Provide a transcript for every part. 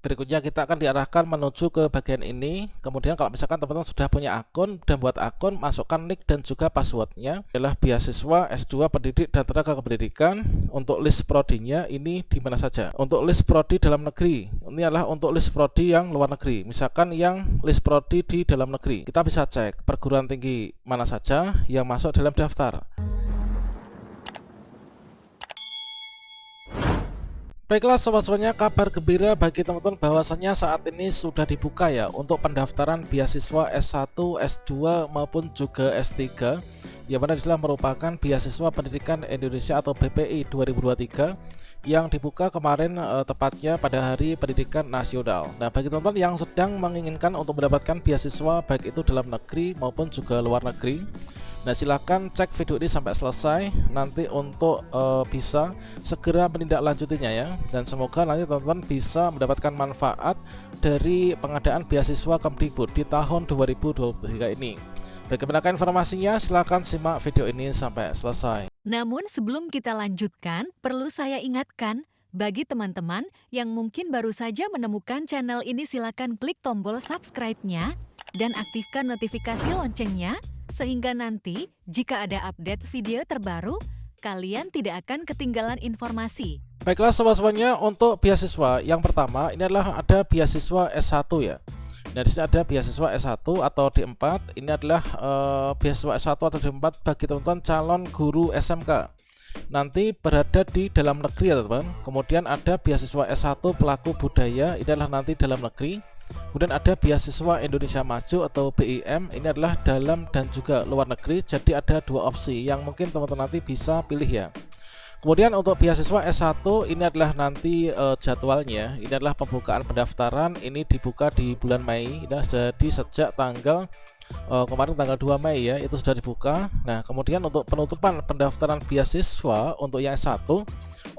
Berikutnya kita akan diarahkan menuju ke bagian ini. Kemudian kalau misalkan teman-teman sudah punya akun dan buat akun, masukkan nick dan juga passwordnya. Adalah beasiswa S2 pendidik dan tenaga kependidikan. Untuk list prodinya ini di mana saja. Untuk list prodi dalam negeri, ini adalah untuk list prodi yang luar negeri. Misalkan yang list prodi di dalam negeri, kita bisa cek perguruan tinggi mana saja yang masuk dalam daftar. Baiklah sobat-sobatnya, kabar gembira bagi teman-teman bahwasannya saat ini sudah dibuka ya untuk pendaftaran beasiswa S1, S2 maupun juga S3, yang mana adalah merupakan beasiswa pendidikan Indonesia atau BPI 2023 yang dibuka kemarin, tepatnya pada Hari Pendidikan Nasional. Nah, bagi teman-teman yang sedang menginginkan untuk mendapatkan beasiswa baik itu dalam negeri maupun juga luar negeri, nah silahkan cek video ini sampai selesai nanti untuk bisa segera menindaklanjutinya ya. Dan semoga nanti teman-teman bisa mendapatkan manfaat dari pengadaan beasiswa Kemdikbud di tahun 2023 ini. Bagaimana informasinya? Silahkan simak video ini sampai selesai. Namun sebelum kita lanjutkan, perlu saya ingatkan, bagi teman-teman yang mungkin baru saja menemukan channel ini, silakan klik tombol subscribe-nya dan aktifkan notifikasi loncengnya, sehingga nanti jika ada update video terbaru, kalian tidak akan ketinggalan informasi. Baiklah sobat-sobatnya, untuk beasiswa yang pertama ini adalah ada beasiswa S1 ya. Nah, di sini ada beasiswa S1 atau D4. Ini adalah beasiswa S1 atau D4 bagi teman-teman calon guru SMK. Nanti berada di dalam negeri ya teman-teman. Kemudian ada beasiswa S1 pelaku budaya, ini adalah nanti dalam negeri. Kemudian ada beasiswa Indonesia Maju atau BIM, ini adalah dalam dan juga luar negeri. Jadi ada dua opsi yang mungkin teman-teman nanti bisa pilih ya. Kemudian untuk beasiswa S1 ini adalah nanti jadwalnya. Ini adalah pembukaan pendaftaran, ini dibuka di bulan Mei. Jadi sejak tanggal kemarin tanggal 2 Mei ya, itu sudah dibuka. Nah, kemudian untuk penutupan pendaftaran beasiswa untuk yang S1,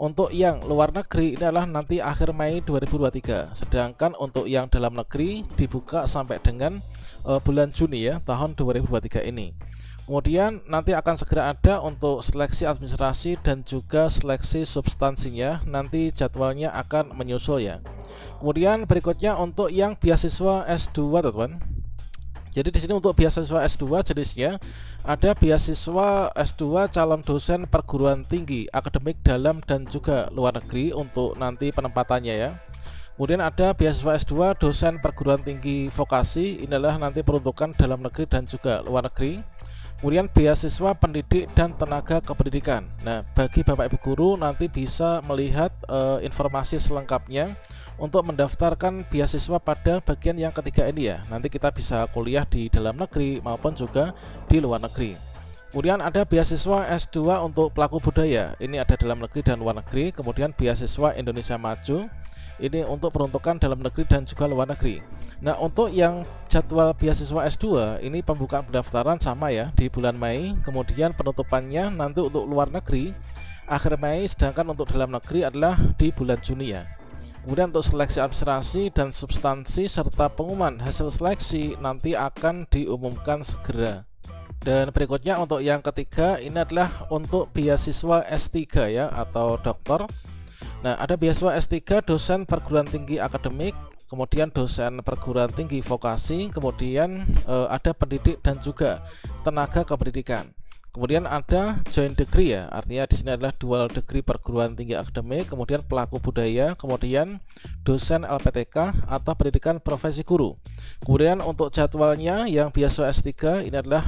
untuk yang luar negeri ini adalah nanti akhir Mei 2023. Sedangkan untuk yang dalam negeri dibuka sampai dengan bulan Juni ya, tahun 2023 ini. Kemudian nanti akan segera ada untuk seleksi administrasi dan juga seleksi substansinya. Nanti jadwalnya akan menyusul ya. Kemudian berikutnya untuk yang beasiswa S2 teman-teman. Jadi di sini untuk beasiswa S2 jenisnya ada beasiswa S2 calon dosen perguruan tinggi akademik dalam dan juga luar negeri untuk nanti penempatannya ya. Kemudian ada beasiswa S2 dosen perguruan tinggi vokasi, inilah nanti peruntukan dalam negeri dan juga luar negeri. Kemudian beasiswa pendidik dan tenaga kependidikan. Nah, bagi Bapak Ibu guru nanti bisa melihat informasi selengkapnya untuk mendaftarkan beasiswa pada bagian yang ketiga ini ya. Nanti kita bisa kuliah di dalam negeri maupun juga di luar negeri. Kemudian ada beasiswa S2 untuk pelaku budaya, ini ada dalam negeri dan luar negeri. Kemudian beasiswa Indonesia Maju, ini untuk peruntukan dalam negeri dan juga luar negeri. Nah, untuk yang jadwal beasiswa S2 ini pembukaan pendaftaran sama ya di bulan Mei. Kemudian penutupannya nanti untuk luar negeri akhir Mei, sedangkan untuk dalam negeri adalah di bulan Juni ya. Kemudian untuk seleksi administrasi dan substansi serta pengumuman hasil seleksi nanti akan diumumkan segera. Dan berikutnya untuk yang ketiga ini adalah untuk beasiswa S3 ya atau doktor. Nah, ada beasiswa S3 dosen perguruan tinggi akademik, kemudian dosen perguruan tinggi vokasi, kemudian ada pendidik dan juga tenaga kependidikan. Kemudian ada joint degree ya, artinya di sini adalah dual degree perguruan tinggi akademik, kemudian pelaku budaya, kemudian dosen LPTK atau pendidikan profesi guru. Kemudian untuk jadwalnya yang beasiswa S3 ini adalah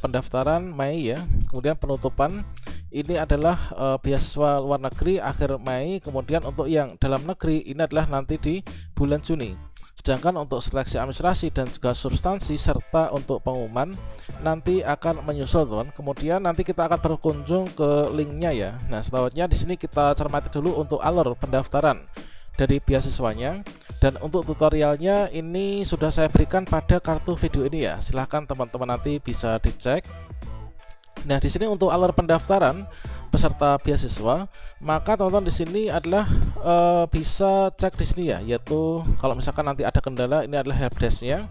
pendaftaran Mei ya, kemudian penutupan ini adalah beasiswa luar negeri akhir Mei, kemudian untuk yang dalam negeri ini adalah nanti di bulan Juni. Sedangkan untuk seleksi administrasi dan juga substansi serta untuk pengumuman nanti akan menyusul teman. Kemudian nanti kita akan berkunjung ke linknya ya. Nah, selanjutnya di sini kita cermati dulu untuk alur pendaftaran dari beasiswanya, dan untuk tutorialnya ini sudah saya berikan pada kartu video ini ya. Silahkan teman-teman nanti bisa dicek. Nah, di sini untuk alur pendaftaran peserta beasiswa, maka teman-teman di sini adalah bisa cek di sini ya, yaitu kalau misalkan nanti ada kendala ini adalah helpdesk-nya.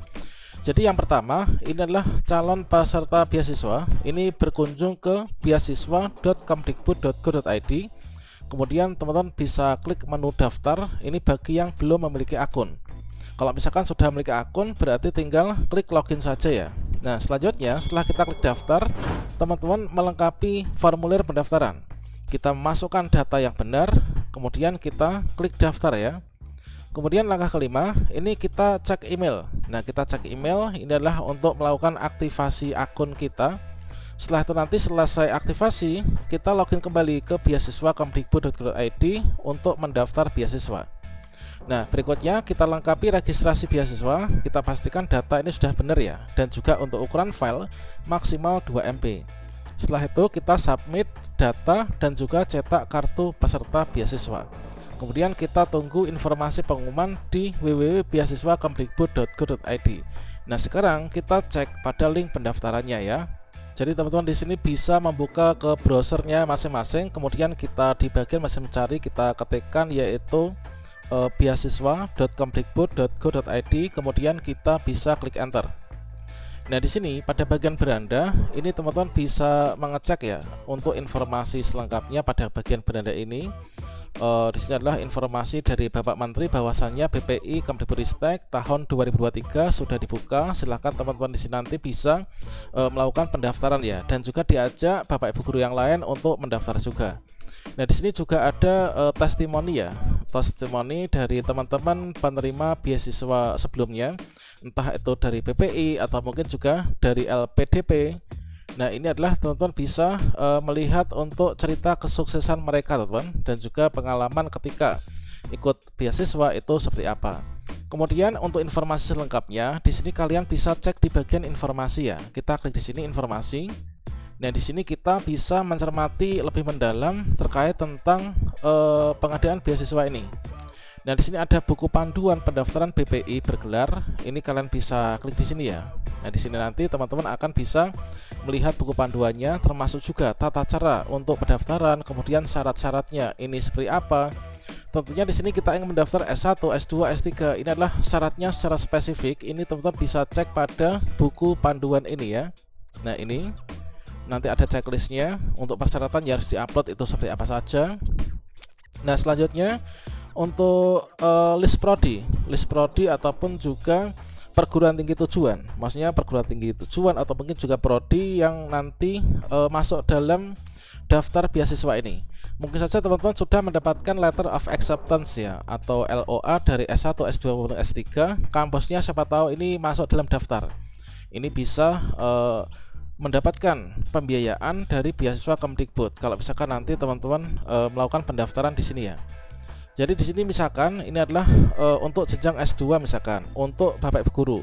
Jadi yang pertama ini adalah calon peserta beasiswa, ini berkunjung ke beasiswa.kemdikbud.go.id. Kemudian teman-teman bisa klik menu daftar, ini bagi yang belum memiliki akun. Kalau misalkan sudah memiliki akun, berarti tinggal klik login saja ya. Nah, selanjutnya setelah kita klik daftar, teman-teman melengkapi formulir pendaftaran. Kita masukkan data yang benar, kemudian kita klik daftar ya. Kemudian langkah kelima, ini kita cek email. Nah, kita cek email, ini adalah untuk melakukan aktivasi akun kita. Setelah itu nanti selesai aktivasi, kita login kembali ke beasiswa.kemdikbud.go.id untuk mendaftar beasiswa. Nah, berikutnya kita lengkapi registrasi beasiswa, kita pastikan data ini sudah benar ya, dan juga untuk ukuran file maksimal 2 MB. Setelah itu kita submit data dan juga cetak kartu peserta beasiswa. Kemudian kita tunggu informasi pengumuman di www.beasiswa.kemdikbud.go.id. Nah, sekarang kita cek pada link pendaftarannya ya. Jadi teman-teman di sini bisa membuka ke browsernya masing-masing, kemudian kita di bagian mesin mencari kita ketikkan yaitu beasiswa.kemdikbud.go.id, kemudian kita bisa klik enter. Nah, di sini pada bagian beranda ini teman-teman bisa mengecek ya untuk informasi selengkapnya pada bagian beranda ini. Di sini adalah informasi dari Bapak Menteri bahwasannya BPI Kemdikbudristek tahun 2023 sudah dibuka. Silahkan teman-teman di sini nanti bisa melakukan pendaftaran ya, dan juga diajak Bapak Ibu guru yang lain untuk mendaftar juga. Nah, di sini juga ada testimoni ya, testimoni dari teman-teman penerima beasiswa sebelumnya, entah itu dari BPI atau mungkin juga dari LPDP. Nah, ini adalah teman-teman bisa melihat untuk cerita kesuksesan mereka teman-teman, dan juga pengalaman ketika ikut beasiswa itu seperti apa. Kemudian untuk informasi selengkapnya di sini kalian bisa cek di bagian informasi ya. Kita klik di sini informasi. Nah, di sini kita bisa mencermati lebih mendalam terkait tentang pengadaan beasiswa ini. Nah, di sini ada buku panduan pendaftaran BPI bergelar. Ini kalian bisa klik di sini ya. Nah, di sini nanti teman-teman akan bisa melihat buku panduannya, termasuk juga tata cara untuk pendaftaran, kemudian syarat-syaratnya ini seperti apa. Tentunya di sini kita ingin mendaftar S1, S2, S3. Ini adalah syaratnya secara spesifik. Ini teman-teman bisa cek pada buku panduan ini ya. Nah, ini nanti ada checklistnya untuk persyaratan yang harus diupload itu seperti apa saja. Nah, selanjutnya untuk list prodi ataupun juga perguruan tinggi tujuan, maksudnya perguruan tinggi tujuan atau mungkin juga prodi yang nanti masuk dalam daftar beasiswa ini. Mungkin saja teman-teman sudah mendapatkan letter of acceptance ya, atau LOA dari S1, S2 maupun S3. Kampusnya siapa tahu ini masuk dalam daftar. Ini bisa mendapatkan pembiayaan dari beasiswa Kemdikbud kalau misalkan nanti teman-teman melakukan pendaftaran di sini ya. Jadi di sini misalkan ini adalah untuk jenjang S2, misalkan untuk Bapak Ibu guru.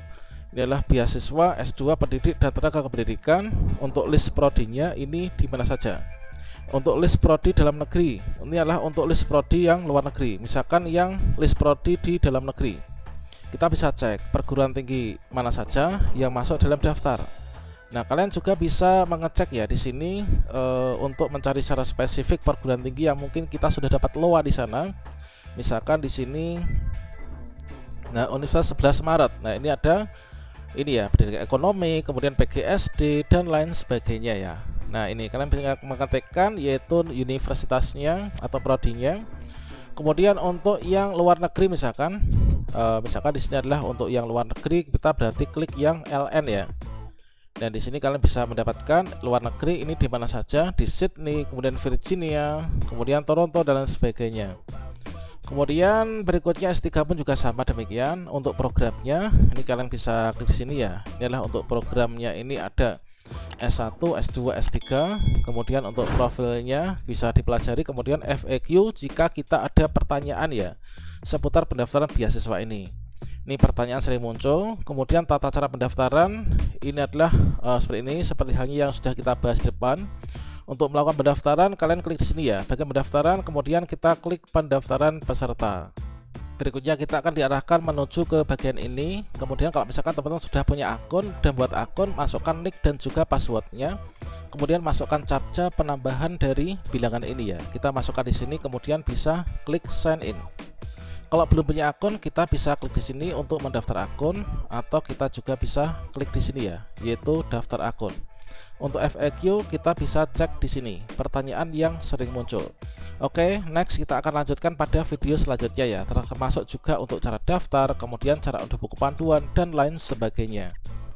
Ini adalah beasiswa S2 pendidik dan tenaga kependidikan. Untuk list prodinya ini di mana saja. Untuk list prodi dalam negeri, ini adalah untuk list prodi yang luar negeri. Misalkan yang list prodi di dalam negeri, kita bisa cek perguruan tinggi mana saja yang masuk dalam daftar. Nah, kalian juga bisa mengecek ya di sini untuk mencari secara spesifik perguruan tinggi yang mungkin kita sudah dapat LOA di sana. Misalkan di sini, nah, Universitas 11 Maret. Nah, ini ada ini ya, pendidikan ekonomi, kemudian PGSD dan lain sebagainya ya. Nah, ini kalian bisa mengetikkan yaitu universitasnya atau prodinya. Kemudian untuk yang luar negeri misalkan, misalkan di sini adalah untuk yang luar negeri, kita berarti klik yang LN ya. Dan di sini kalian bisa mendapatkan luar negeri ini di mana saja, di Sydney, kemudian Virginia, kemudian Toronto dan lain sebagainya. Kemudian berikutnya S3 pun juga sama demikian. Untuk programnya ini kalian bisa klik di sini ya. Ini adalah untuk programnya, ini ada S1, S2, S3. Kemudian untuk profilnya bisa dipelajari. Kemudian FAQ jika kita ada pertanyaan ya seputar pendaftaran beasiswa ini. Ini pertanyaan sering muncul. Kemudian tata cara pendaftaran ini adalah seperti ini, seperti halnya yang sudah kita bahas di depan. Untuk melakukan pendaftaran kalian klik di sini ya, bagian pendaftaran, kemudian kita klik pendaftaran peserta. Berikutnya kita akan diarahkan menuju ke bagian ini. Kemudian kalau misalkan teman-teman sudah punya akun dan buat akun, masukkan nick dan juga passwordnya. Kemudian masukkan captcha penambahan dari bilangan ini ya. Kita masukkan di sini, kemudian bisa klik sign in. Kalau belum punya akun, kita bisa klik di sini untuk mendaftar akun, atau kita juga bisa klik di sini ya, yaitu daftar akun. Untuk FAQ kita bisa cek di sini, pertanyaan yang sering muncul. Oke, next kita akan lanjutkan pada video selanjutnya ya, termasuk juga untuk cara daftar, kemudian cara unduh buku panduan dan lain sebagainya.